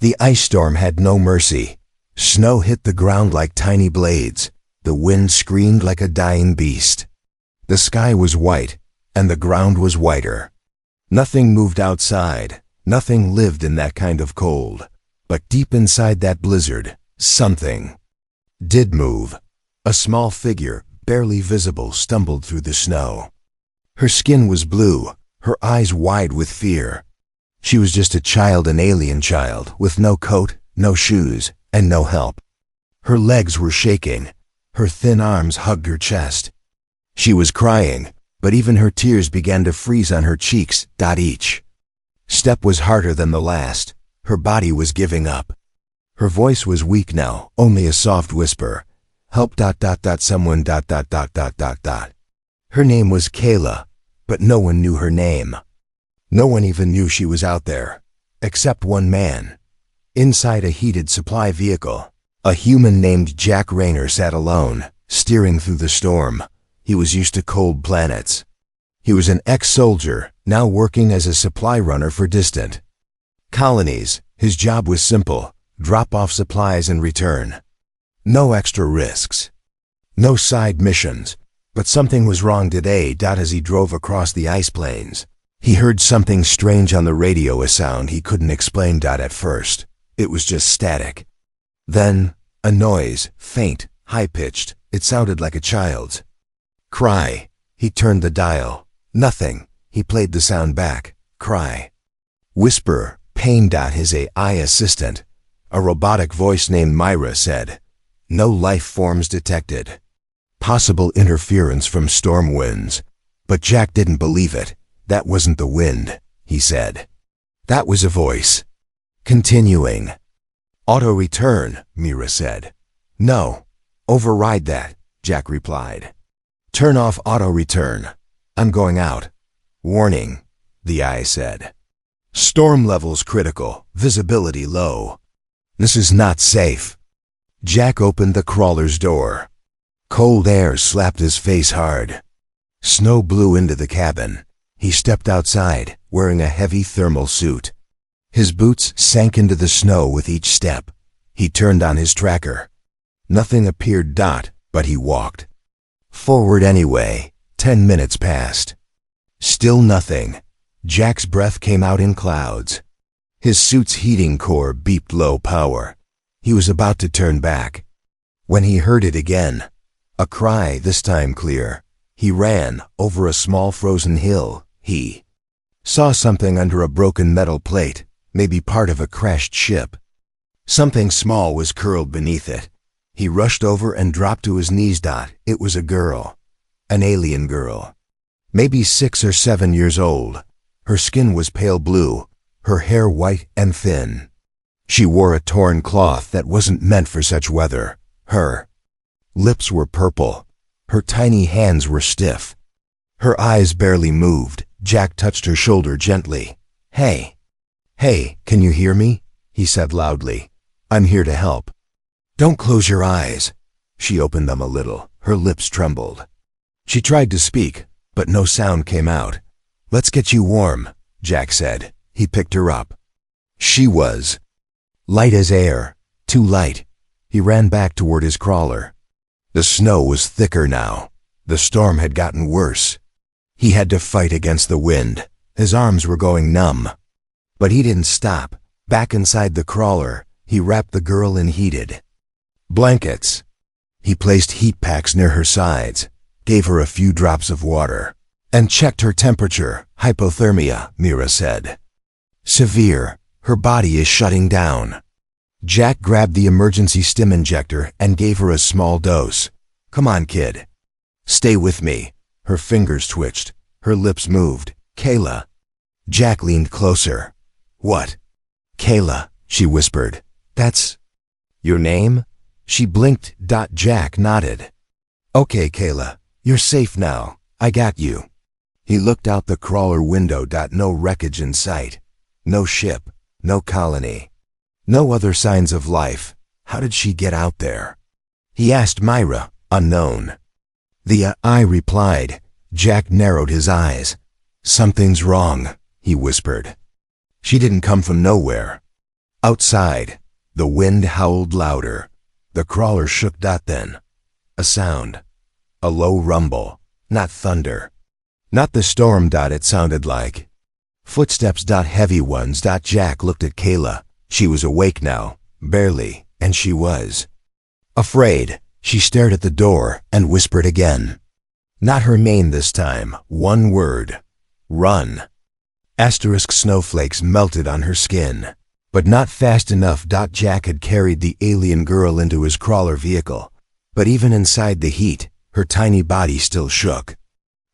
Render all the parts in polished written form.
The ice storm had no mercy. Snow hit the ground like tiny blades. The wind screamed like a dying beast. The sky was white, and the ground was whiter. Nothing moved outside. Nothing lived in that kind of cold. But deep inside that blizzard, something did move. A small figure, barely visible, stumbled through the snow. Her skin was blue, her eyes wide with fear. She was just a child, an alien child, with no coat, no shoes, and no help. Her legs were shaking. Her thin arms hugged her chest. She was crying, but even her tears began to freeze on her cheeks, each step was harder than the last. Her body was giving up. Her voice was weak now, only a soft whisper. Help, someone, Her name was Kayla, but no one knew her name. No one even knew she was out there, except one man. Inside a heated supply vehicle, a human named Jack Rayner sat alone, steering through the storm. He was used to cold planets. He was an ex-soldier, now working as a supply runner for distant colonies. His job was simple: drop off supplies and return. No extra risks. No side missions. But something was wrong today. As he drove across the ice plains, he heard something strange on the radio, a sound he couldn't explain. At first, it was just static. Then, a noise, faint, high-pitched. It sounded like a child's cry. He turned the dial. Nothing. He played the sound back. Cry. Whisper. Pain. His AI assistant, a robotic voice named Myra, said, "No life forms detected. Possible interference from storm winds." But Jack didn't believe it. That wasn't the wind, he said. That was a voice. Continuing. "Auto return," Myra said. "No. Override that," Jack replied. "Turn off auto return. I'm going out." "Warning," the eye said. "Storm levels critical, visibility low. This is not safe." Jack opened the crawler's door. Cold air slapped his face hard. Snow blew into the cabin. He stepped outside, wearing a heavy thermal suit. His boots sank into the snow with each step. He turned on his tracker. Nothing appeared. But he walked forward anyway. 10 minutes passed. Still nothing. Jack's breath came out in clouds. His suit's heating core beeped low power. He was about to turn back when he heard it again. A cry, this time clear. He ran over a small frozen hill. He saw something under a broken metal plate, maybe part of a crashed ship. Something small was curled beneath it. He rushed over and dropped to his knees. It was a girl. An alien girl. Maybe 6 or 7 years old. Her skin was pale blue, her hair white and thin. She wore a torn cloth that wasn't meant for such weather. Her lips were purple. Her tiny hands were stiff. Her eyes barely moved. Jack touched her shoulder gently. Hey, can you hear me?" he said loudly. "I'm here to help." "Don't close your eyes." She opened them a little. Her lips trembled. She tried to speak, but no sound came out. "Let's get you warm," Jack said. He picked her up. She was light as air, too light. He ran back toward his crawler. The snow was thicker now. The storm had gotten worse. He had to fight against the wind. His arms were going numb. But he didn't stop. Back inside the crawler, he wrapped the girl in heated blankets. He placed heat packs near her sides, gave her a few drops of water, and checked her temperature. "Hypothermia," Mira said. "Severe. Her body is shutting down." Jack grabbed the emergency stim injector and gave her a small dose. "Come on, kid. Stay with me." Her fingers twitched. Her lips moved. "Kayla." Jack leaned closer. "What?" "Kayla," she whispered. "That's your name?" She blinked. Jack nodded. "Okay, Kayla. You're safe now. I got you." He looked out the crawler window. No wreckage in sight. No ship. No colony. No other signs of life. How did she get out there? He asked Myra, unknown. The I replied. Jack narrowed his eyes. "Something's wrong," he whispered. "She didn't come from nowhere. Outside, the wind howled louder. The crawler shook. Then, a sound. A low rumble, not thunder. Not the storm. It sounded like footsteps. Heavy ones. Jack looked at Kayla. She was awake now, barely, and she was afraid. She stared at the door and whispered again. Not her name this time, one word. Run. Asterisk snowflakes melted on her skin. But not fast enough. Jack had carried the alien girl into his crawler vehicle. But even inside the heat, her tiny body still shook.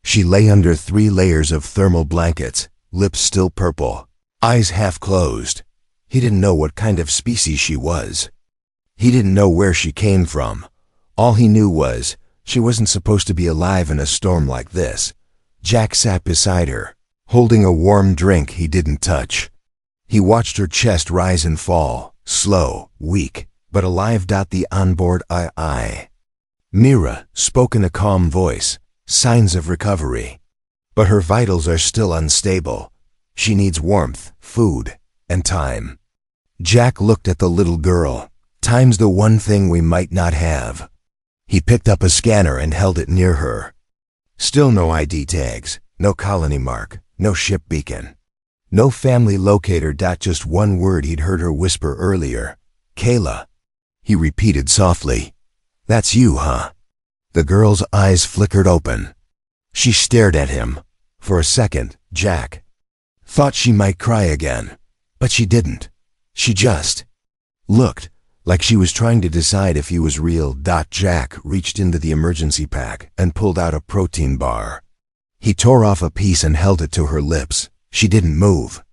She lay under 3 layers of thermal blankets, lips still purple, eyes half closed. He didn't know what kind of species she was. He didn't know where she came from. All he knew was, she wasn't supposed to be alive in a storm like this. Jack sat beside her, holding a warm drink he didn't touch. He watched her chest rise and fall, slow, weak, but alive. The onboard I. Mira spoke in a calm voice, signs of recovery. But her vitals are still unstable. She needs warmth, food, and time. Jack looked at the little girl. Time's the one thing we might not have. He picked up a scanner and held it near her. Still no ID tags, no colony mark, no ship beacon. No family locator. Just one word he'd heard her whisper earlier. Kayla. He repeated softly. That's you, huh? The girl's eyes flickered open. She stared at him. For a second, Jack thought she might cry again. But she didn't. She just looked like she was trying to decide if he was real. Jack reached into the emergency pack and pulled out a protein bar. He tore off a piece and held it to her lips. She didn't move.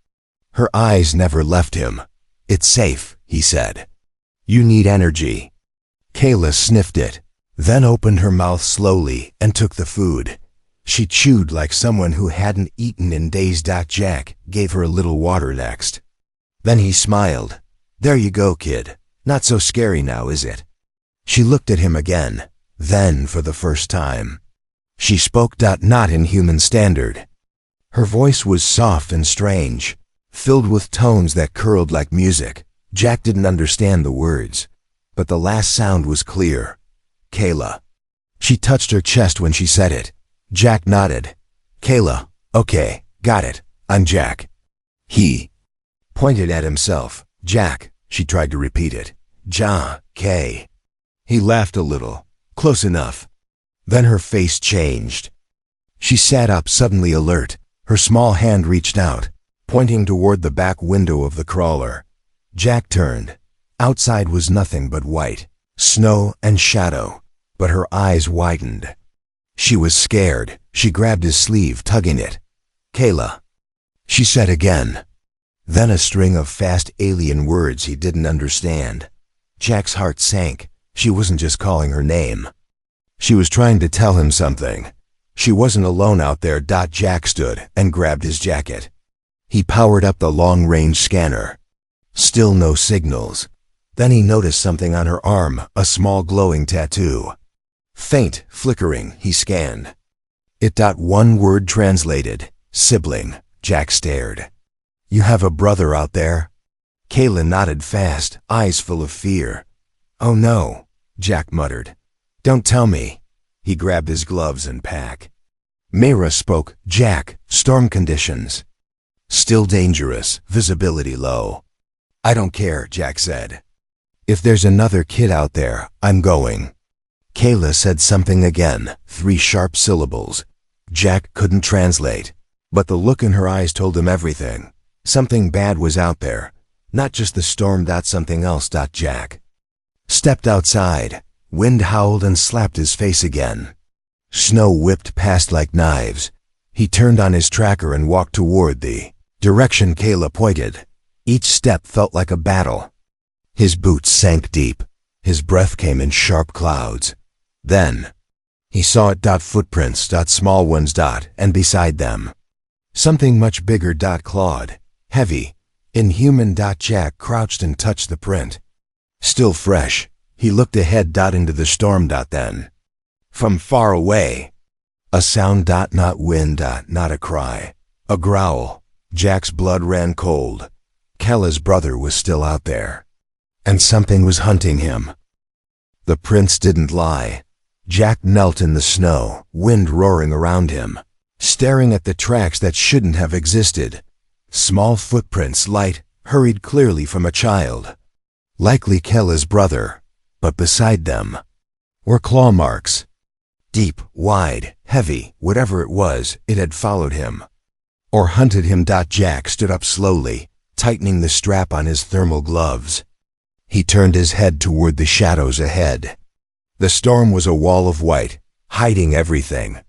Her eyes never left him. It's safe, he said. You need energy. Kayla sniffed it, then opened her mouth slowly and took the food. She chewed like someone who hadn't eaten in days. Jack gave her a little water next. Then he smiled. There you go, kid. Not so scary now, is it? She looked at him again, then for the first time. She spoke. Not in human standard. Her voice was soft and strange, filled with tones that curled like music. Jack didn't understand the words, but the last sound was clear. Kayla. She touched her chest when she said it. Jack nodded. Kayla, okay, got it. I'm Jack. He pointed at himself. Jack, she tried to repeat it. K. He laughed a little. Close enough. Then her face changed. She sat up, suddenly alert. Her small hand reached out, pointing toward the back window of the crawler. Jack turned. Outside was nothing but white, snow and shadow, but her eyes widened. She was scared. She grabbed his sleeve, tugging it. Kayla, she said again. Then a string of fast alien words he didn't understand. Jack's heart sank. She wasn't just calling her name. She was trying to tell him something. She wasn't alone out there. Jack stood and grabbed his jacket. He powered up the long-range scanner. Still no signals. Then he noticed something on her arm, a small glowing tattoo. Faint, flickering, he scanned. It. One word translated. Sibling. Jack stared. You have a brother out there? Kayla nodded fast, eyes full of fear. Oh no, Jack muttered. Don't tell me. He grabbed his gloves and pack. Mira spoke. Jack, storm conditions. Still dangerous, visibility low. I don't care, Jack said. If there's another kid out there, I'm going. Kayla said something again, 3 sharp syllables. Jack couldn't translate, but the look in her eyes told him everything. Something bad was out there, not just the storm. Something else. Jack stepped outside. Wind howled and slapped his face again. Snow whipped past like knives. He turned on his tracker and walked toward the direction Kayla pointed. Each step felt like a battle. His boots sank deep. His breath came in sharp clouds. Then he saw it. Footprints. Small ones. And beside them, something much bigger. Clawed, heavy, inhuman. Jack crouched and touched the print. Still fresh. He looked ahead. Into the storm. Then, from far away, a sound. Not wind. Not a cry. A growl. Jack's blood ran cold. Kayla's brother was still out there, and something was hunting him. The prince didn't lie. Jack knelt in the snow, wind roaring around him, staring at the tracks that shouldn't have existed. Small footprints, light, hurried clearly from a child. Likely Kayla's brother, but beside them were claw marks. Deep, wide, heavy, whatever it was, it had followed him. Or hunted him. Jack stood up slowly, tightening the strap on his thermal gloves. He turned his head toward the shadows ahead. The storm was a wall of white, hiding everything.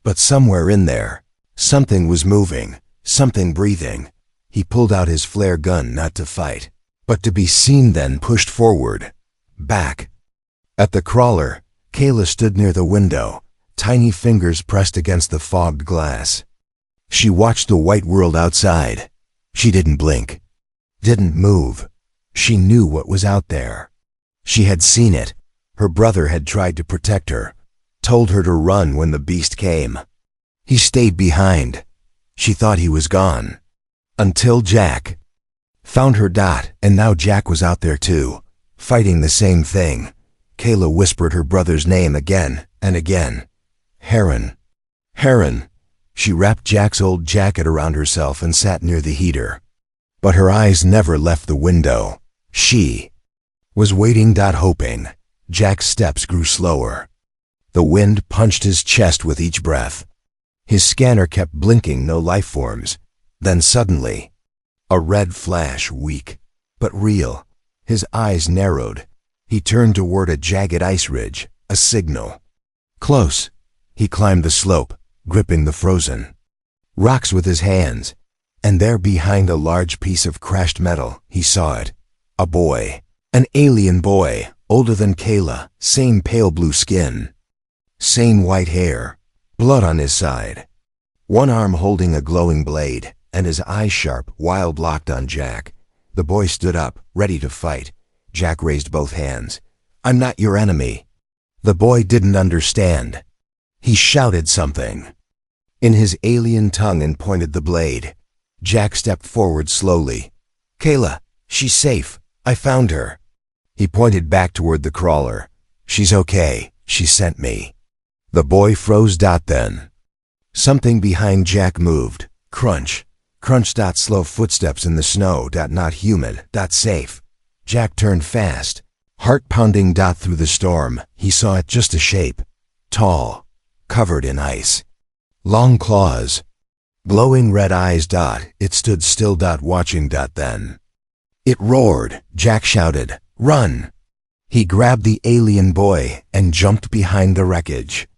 But somewhere in there, something was moving, something breathing. He pulled out his flare gun, not to fight, but to be seen, then pushed forward. Back. At the crawler, Kayla stood near the window, tiny fingers pressed against the fogged glass. She watched the white world outside. She didn't blink, didn't move. She knew what was out there. She had seen it. Her brother had tried to protect her, told her to run when the beast came. He stayed behind. She thought he was gone. Until Jack found her. And now Jack was out there too, fighting the same thing. Kayla whispered her brother's name again and again. Heron. Heron. She wrapped Jack's old jacket around herself and sat near the heater. But her eyes never left the window. She was waiting. Hoping. Jack's steps grew slower. The wind punched his chest with each breath. His scanner kept blinking, no life forms. Then suddenly, a red flash, weak, but real. His eyes narrowed. He turned toward a jagged ice ridge, a signal. Close. He climbed the slope, gripping the frozen rocks with his hands. And there, behind a large piece of crashed metal, he saw it. A boy. An alien boy, older than Kayla, same pale blue skin, same white hair, blood on his side. One arm holding a glowing blade, and his eyes sharp, wild, locked on Jack. The boy stood up, ready to fight. Jack raised both hands. I'm not your enemy. The boy didn't understand. He shouted something in his alien tongue and pointed the blade. Jack stepped forward slowly. Kayla, she's safe. I found her. He pointed back toward the crawler. She's okay. She sent me. The boy froze. Then something behind Jack moved. Crunch. Crunch. Slow footsteps in the snow. Not human. Safe. Jack turned fast, heart pounding. Through the storm, he saw it, just a shape. Tall, covered in ice. Long claws. Glowing red eyes. It stood still. Watching. Then it roared. Jack shouted, "Run!" He grabbed the alien boy and jumped behind the wreckage.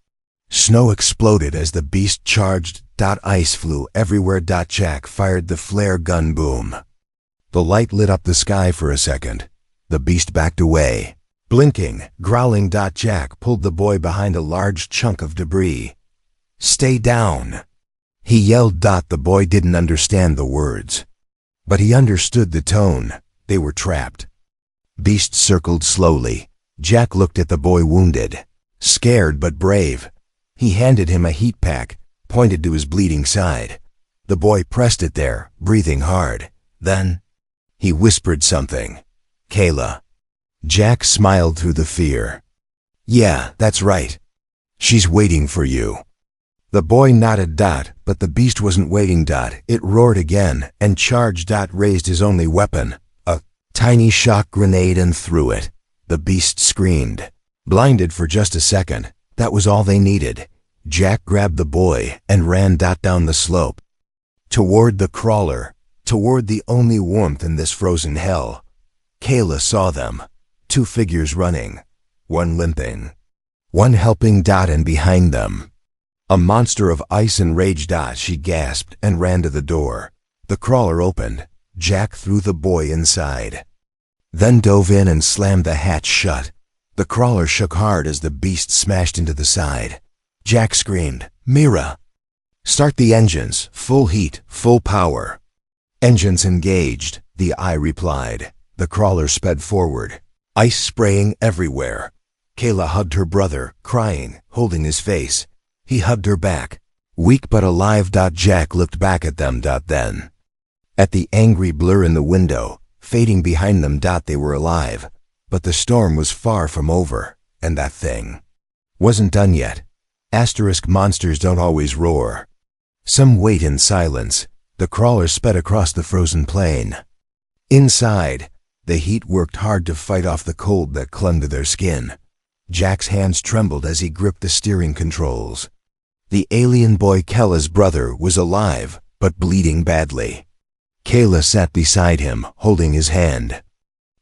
Snow exploded as the beast charged. Ice flew everywhere. Jack fired the flare gun. Boom. The light lit up the sky for a second. The beast backed away, blinking, growling. Jack pulled the boy behind a large chunk of debris. Stay down, he yelled. The boy didn't understand the words, but he understood the tone. They were trapped. Beast circled slowly. Jack looked at the boy, wounded, scared but brave. He handed him a heat pack, pointed to his bleeding side. The boy pressed it there, breathing hard. Then he whispered something. Kayla. Jack smiled through the fear. Yeah, that's right. She's waiting for you. The boy nodded. But the beast wasn't waiting. It roared again and charged. Raised his only weapon, a tiny shock grenade, and threw it. The beast screamed. Blinded for just a second, that was all they needed. Jack grabbed the boy and ran down the slope. Toward the crawler, toward the only warmth in this frozen hell. Kayla saw them. Two figures running, one limping, one helping. And behind them, a monster of ice and rage. She gasped and ran to the door. The crawler opened. Jack threw the boy inside, then dove in and slammed the hatch shut. The crawler shook hard as the beast smashed into the side. Jack screamed, "Mira! Start the engines, full heat, full power." Engines engaged, the eye replied. The crawler sped forward, ice spraying everywhere. Kayla hugged her brother, crying, holding his face. He hugged her back, weak but alive. Jack looked back at them. Then At the angry blur in the window, fading behind them, they were alive. But the storm was far from over, and that thing wasn't done yet. Asterisk monsters don't always roar. Some wait in silence. The crawler sped across the frozen plain. Inside, the heat worked hard to fight off the cold that clung to their skin. Jack's hands trembled as he gripped the steering controls. The alien boy Kella's brother was alive, but bleeding badly. Kayla sat beside him, holding his hand.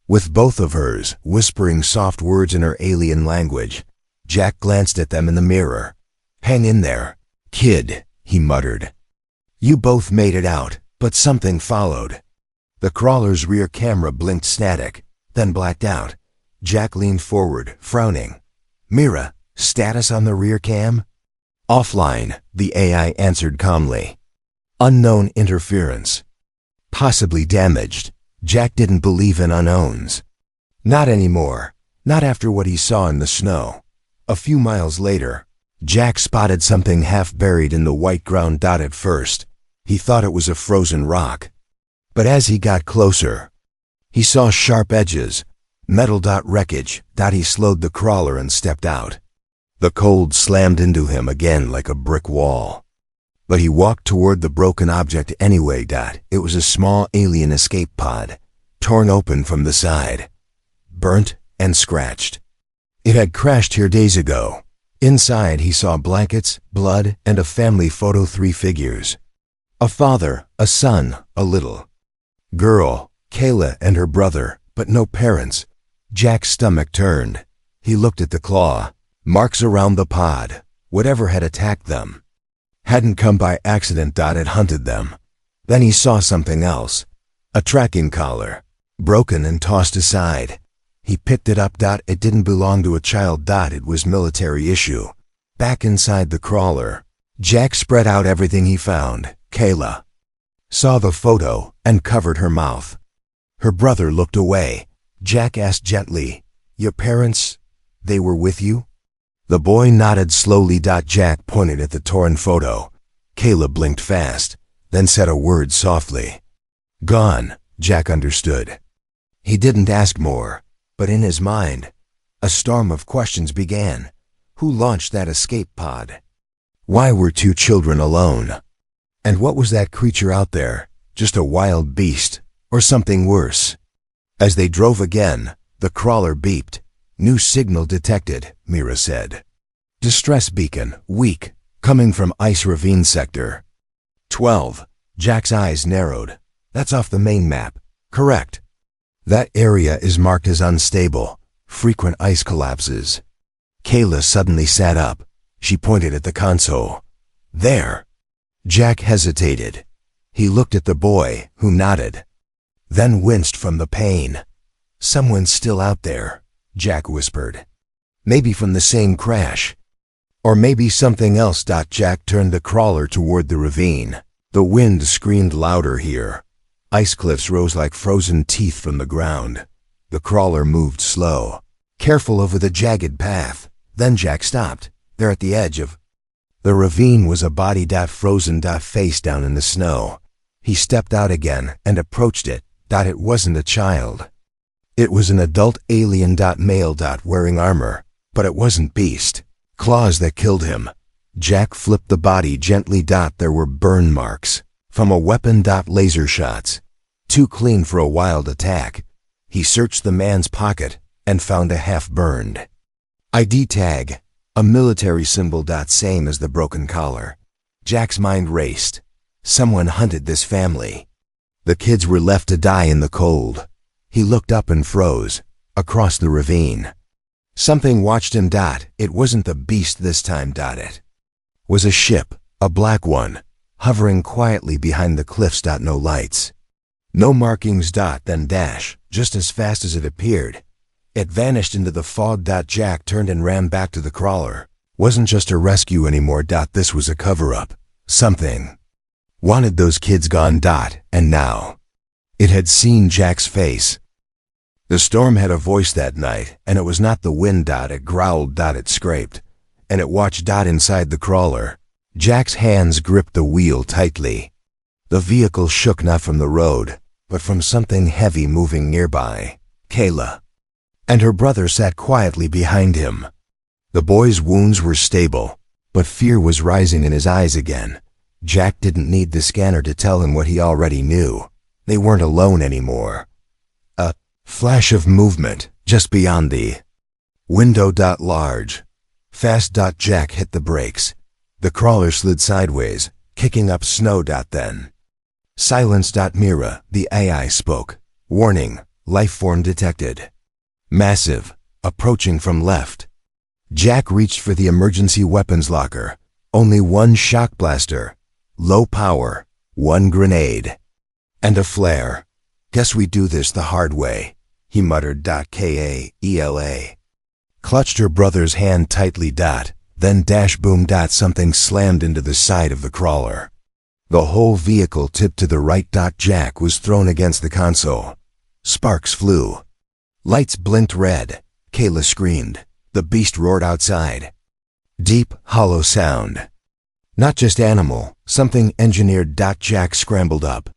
With both of hers, whispering soft words in her alien language, Jack glanced at them in the mirror. "Hang in there, kid," he muttered. "You both made it out," but something followed. The crawler's rear camera blinked static, then blacked out. Jack leaned forward, frowning. "Mira, status on the rear cam?" "Offline," the AI answered calmly. "Unknown interference. Possibly damaged." Jack didn't believe in unknowns. Not anymore. Not after what he saw in the snow. A few miles later, Jack spotted something half buried in the white ground. At first, he thought it was a frozen rock. But as he got closer, he saw sharp edges, metal. Wreckage. He slowed the crawler and stepped out. The cold slammed into him again like a brick wall. But he walked toward the broken object anyway. It was a small alien escape pod, torn open from the side, burnt and scratched. It had crashed here days ago. Inside he saw blankets, blood, and a family photo. 3 figures. A father, a son, a little girl, Kayla and her brother, but no parents. Jack's stomach turned. He looked at the claw marks around the pod. Whatever had attacked them hadn't come by accident. It hunted them. Then he saw something else. A tracking collar, broken and tossed aside. He picked it up. It didn't belong to a child. It was military issue. Back inside the crawler, Jack spread out everything he found. Kayla saw the photo and covered her mouth. Her brother looked away. Jack asked gently, "Your parents, they were with you?" The boy nodded slowly. Jack pointed at the torn photo. Kayla blinked fast, then said a word softly. "Gone." Jack understood. He didn't ask more, but in his mind, a storm of questions began. Who launched that escape pod? Why were 2 children alone? And what was that creature out there? Just a wild beast, or something worse? As they drove again, the crawler beeped. "New signal detected," Mira said. "Distress beacon, weak, coming from ice ravine sector 12. Jack's eyes narrowed. "That's off the main map." "Correct. That area is marked as unstable, frequent ice collapses." Kayla suddenly sat up. She pointed at the console. "There." Jack hesitated. He looked at the boy, who nodded, then winced from the pain. "Someone's still out there," Jack whispered. "Maybe from the same crash. Or maybe something else." Jack turned the crawler toward the ravine. The wind screamed louder here. Ice cliffs rose like frozen teeth from the ground. The crawler moved slow, careful over the jagged path. Then Jack stopped. There at the edge of the ravine was a body. Frozen. Face down in the snow. He stepped out again and approached it. It wasn't a child. It was an adult alien. Male. Wearing armor. But it wasn't beast. Claws that killed him. Jack flipped the body gently. There were burn marks from a weapon. Laser shots. Too clean for a wild attack. He searched the man's pocket and found a half-burned ID tag, a military symbol. Same as the broken collar. Jack's mind raced. Someone hunted this family. The kids were left to die in the cold. He looked up and froze. Across the ravine, something watched him. It wasn't the beast this time. It was a ship, a black one, hovering quietly behind the cliffs. No lights. No markings. Then dash, just as fast as it appeared. It vanished into the fog. Jack turned and ran back to the crawler. Wasn't just a rescue anymore. This was a cover-up. Something wanted those kids gone. And now it had seen Jack's face. The storm had a voice that night, and it was not the wind. It growled. It scraped, and it watched. Inside the crawler, Jack's hands gripped the wheel tightly. The vehicle shook not from the road, but from something heavy moving nearby. Kayla and her brother sat quietly behind him. The boy's wounds were stable, but fear was rising in his eyes again. Jack didn't need the scanner to tell him what he already knew. They weren't alone anymore. A flash of movement just beyond the window. Large. Fast. Jack hit the brakes. The crawler slid sideways, kicking up snow. Then. Silence. Mira, the AI, spoke. Warning, life form detected. Massive, approaching from left. Jack reached for the emergency weapons locker. Only one shock blaster. Low power. One grenade. And a flare. Guess we do this the hard way, he muttered. Kaela clutched her brother's hand tightly. Then dash boom. Something slammed into the side of the crawler. The whole vehicle tipped to the right. Jack was thrown against the console. Sparks flew. Lights blinked red. Kayla screamed. The beast roared outside. Deep, hollow sound. Not just animal, something engineered. Jack scrambled up.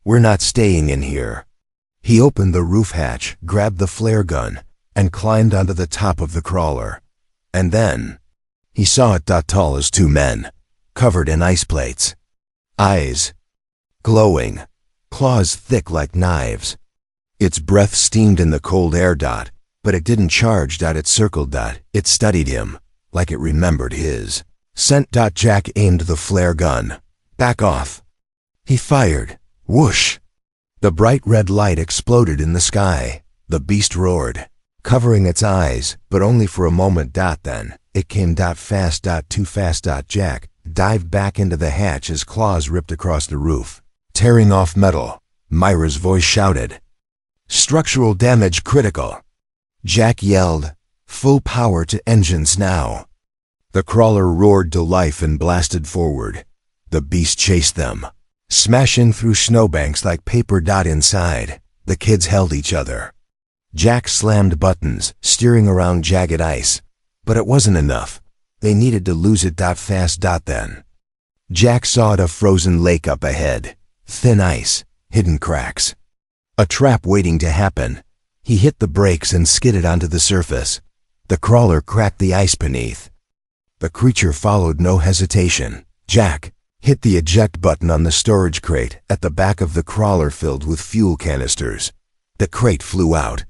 We're not staying in here. He opened the roof hatch, grabbed the flare gun, and climbed onto the top of the crawler. And then he saw it. Tall as two men, covered in ice plates. Eyes glowing, claws thick like knives. Its breath steamed in the cold air. But it didn't charge. It circled. It studied him, like it remembered his scent. Jack aimed the flare gun. Back off. He fired. Whoosh. The bright red light exploded in the sky. The beast roared, covering its eyes, but only for a moment. Then it came. Fast. Too fast. Jack dived back into the hatch as claws ripped across the roof, tearing off metal. Myra's voice shouted. Structural damage critical. Jack yelled, full power to engines now. The crawler roared to life and blasted forward. The beast chased them, smashing through snowbanks like paper. Inside, the kids held each other. Jack slammed buttons, steering around jagged ice. But it wasn't enough. They needed to lose it. Fast. Then Jack saw a frozen lake up ahead. Thin ice, hidden cracks. A trap waiting to happen. He hit the brakes and skidded onto the surface. The crawler cracked the ice beneath. The creature followed, no hesitation. Jack hit the eject button on the storage crate at the back of the crawler filled with fuel canisters. The crate flew out.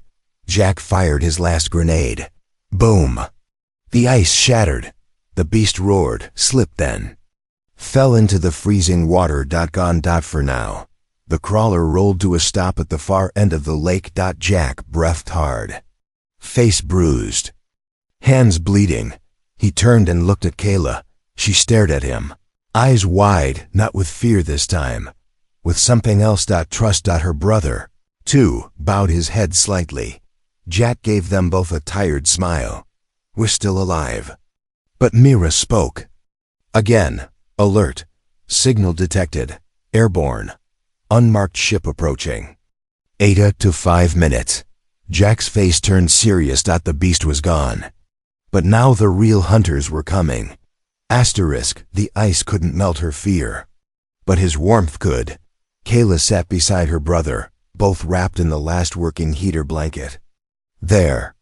Jack fired his last grenade. Boom! The ice shattered. The beast roared, slipped, then fell into the freezing water. Gone. For now. The crawler rolled to a stop at the far end of the lake. Jack breathed hard. Face bruised. Hands bleeding. He turned and looked at Kayla. She stared at him. Eyes wide, not with fear this time. With something else. Trust. Her brother, too, bowed his head slightly. Jack gave them both a tired smile. We're still alive. But Mira spoke. Again. Alert. Signal detected. Airborne. Unmarked ship approaching. 8 to 5 minutes. Jack's face turned serious. The beast was gone. But now the real hunters were coming. Asterisk, the ice couldn't melt her fear. But his warmth could. Kayla sat beside her brother, both wrapped in the last working heater blanket. Their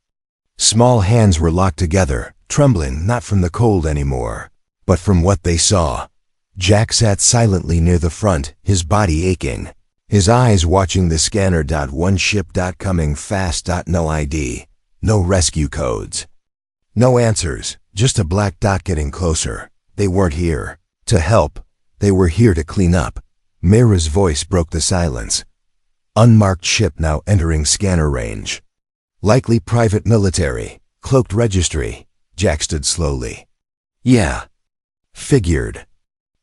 small hands were locked together, trembling not from the cold anymore, but from what they saw. Jack sat silently near the front, his body aching, his eyes watching the scanner. One ship. Coming fast. No ID, no rescue codes. No answers, just a black dot getting closer. They weren't here to help. They were here to clean up. Mira's voice broke the silence. Unmarked ship now entering scanner range. Likely private military, cloaked registry. Jack stood slowly. Yeah. Figured.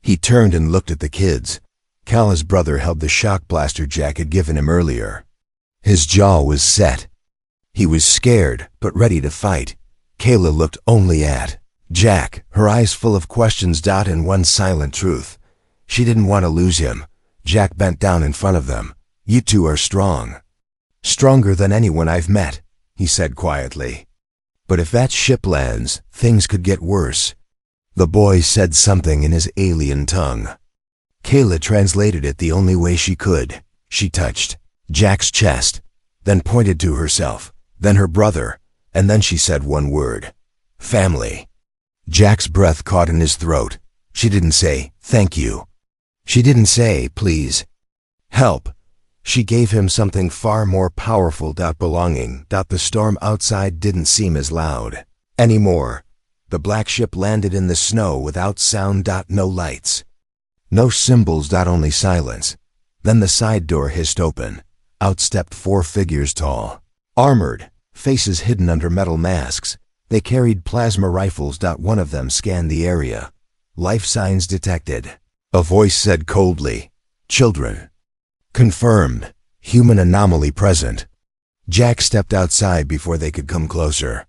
He turned and looked at the kids. Kala's brother held the shock blaster Jack had given him earlier. His jaw was set. He was scared, but ready to fight. Kayla looked only at Jack, her eyes full of questions. And one silent truth. She didn't want to lose him. Jack bent down in front of them. You two are strong. Stronger than anyone I've met, he said quietly. But if that ship lands, things could get worse. The boy said something in his alien tongue. Kayla translated it the only way she could. She touched Jack's chest, then pointed to herself, then her brother, and then she said one word: family. Jack's breath caught in his throat. She didn't say, thank you. She didn't say, please. Help. She gave him something far more powerful. Belonging. The storm outside didn't seem as loud anymore. The black ship landed in the snow without sound. No lights. No symbols. Only silence. Then the side door hissed open. Out stepped 4 figures tall, armored, faces hidden under metal masks. They carried plasma rifles. One of them scanned the area. Life signs detected. A voice said coldly, children. Confirmed. Human anomaly present. Jack stepped outside before they could come closer.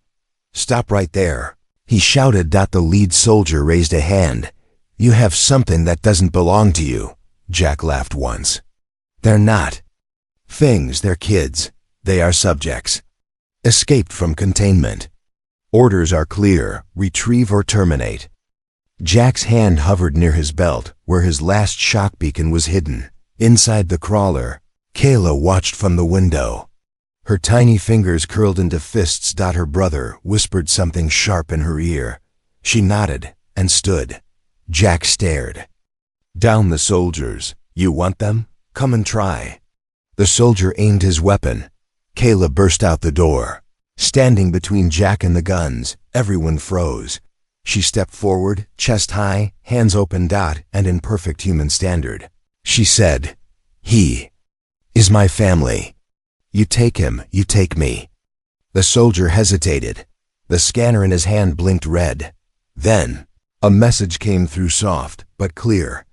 Stop right there, he shouted. The lead soldier raised a hand. You have something that doesn't belong to you. Jack laughed once. They're not things, they're kids. They are subjects. Escaped from containment. Orders are clear: retrieve or terminate. Jack's hand hovered near his belt, where his last shock beacon was hidden. Inside the crawler, Kayla watched from the window. Her tiny fingers curled into fists. Her brother whispered something sharp in her ear. She nodded and stood. Jack stared. Down the soldiers. You want them? Come and try. The soldier aimed his weapon. Kayla burst out the door. Standing between Jack and the guns, everyone froze. She stepped forward, chest high, hands open. And in perfect human standard, she said, he is my family. You take him, you take me. The soldier hesitated. The scanner in his hand blinked red. Then, a message came through, soft but clear.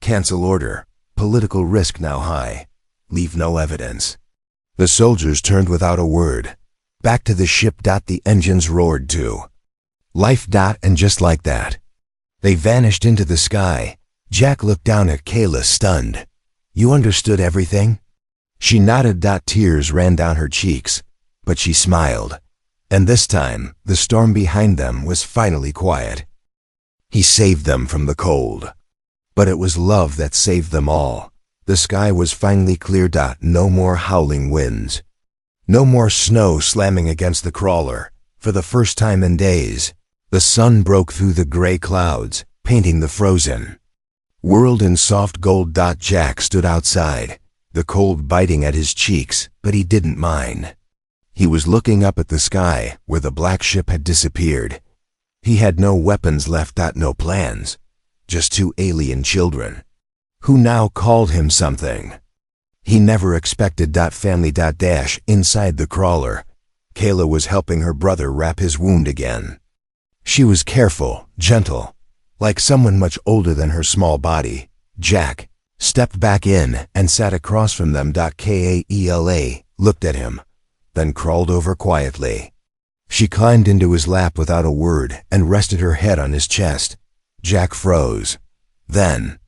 Cancel order. Political risk now high. Leave no evidence. The soldiers turned without a word. Back to the ship. The engines roared too. Life. And just like that, they vanished into the sky. Jack looked down at Kayla, stunned. You understood everything? She nodded. Tears ran down her cheeks, but she smiled. And this time, the storm behind them was finally quiet. He saved them from the cold. But it was love that saved them all. The sky was finally clear. No more howling winds. No more snow slamming against the crawler. For the first time in days, the sun broke through the gray clouds, painting the frozen world in soft gold. Jack stood outside, the cold biting at his cheeks, but he didn't mind. He was looking up at the sky, where the black ship had disappeared. He had no weapons left. No plans. Just 2 alien children, who now called him something he never expected. Family. Inside the crawler, Kayla was helping her brother wrap his wound again. She was careful, gentle, like someone much older than her small body. Jack stepped back in and sat across from them. Kayla looked at him, then crawled over quietly. She climbed into his lap without a word and rested her head on his chest. Jack froze. Then,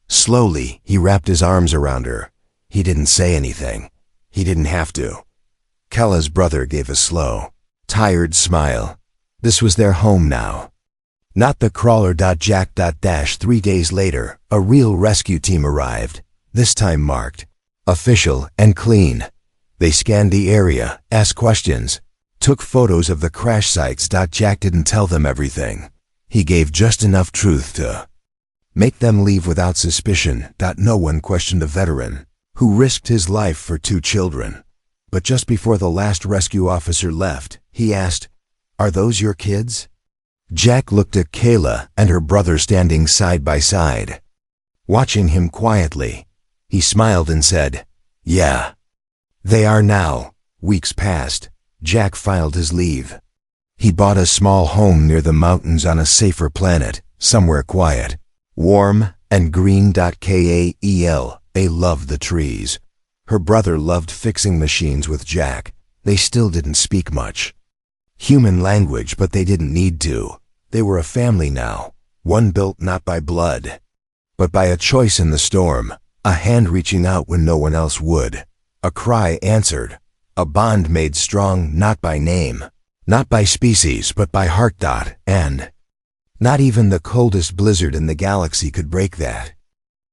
slowly, he wrapped his arms around her. He didn't say anything. He didn't have to. Kayla's brother gave a slow, tired smile. This was their home now. Not the crawler. Jack. 3 days later, a real rescue team arrived, this time marked official and clean. They scanned the area, asked questions, took photos of the crash sites. Jack didn't tell them everything. He gave just enough truth to make them leave without suspicion. No one questioned a veteran who risked his life for 2 children. But just before the last rescue officer left, he asked, "Are those your kids?" Jack looked at Kayla and her brother standing side by side, watching him quietly. He smiled and said, "Yeah, they are now." Weeks passed. Jack filed his leave. He bought a small home near the mountains on a safer planet, somewhere quiet, warm, and green. Kayla loved the trees. Her brother loved fixing machines with Jack. They still didn't speak much human language, but they didn't need to. They were a family now, one built not by blood, but by a choice in the storm, a hand reaching out when no one else would. A cry answered, a bond made strong not by name, not by species, but by heart. And not even the coldest blizzard in the galaxy could break that.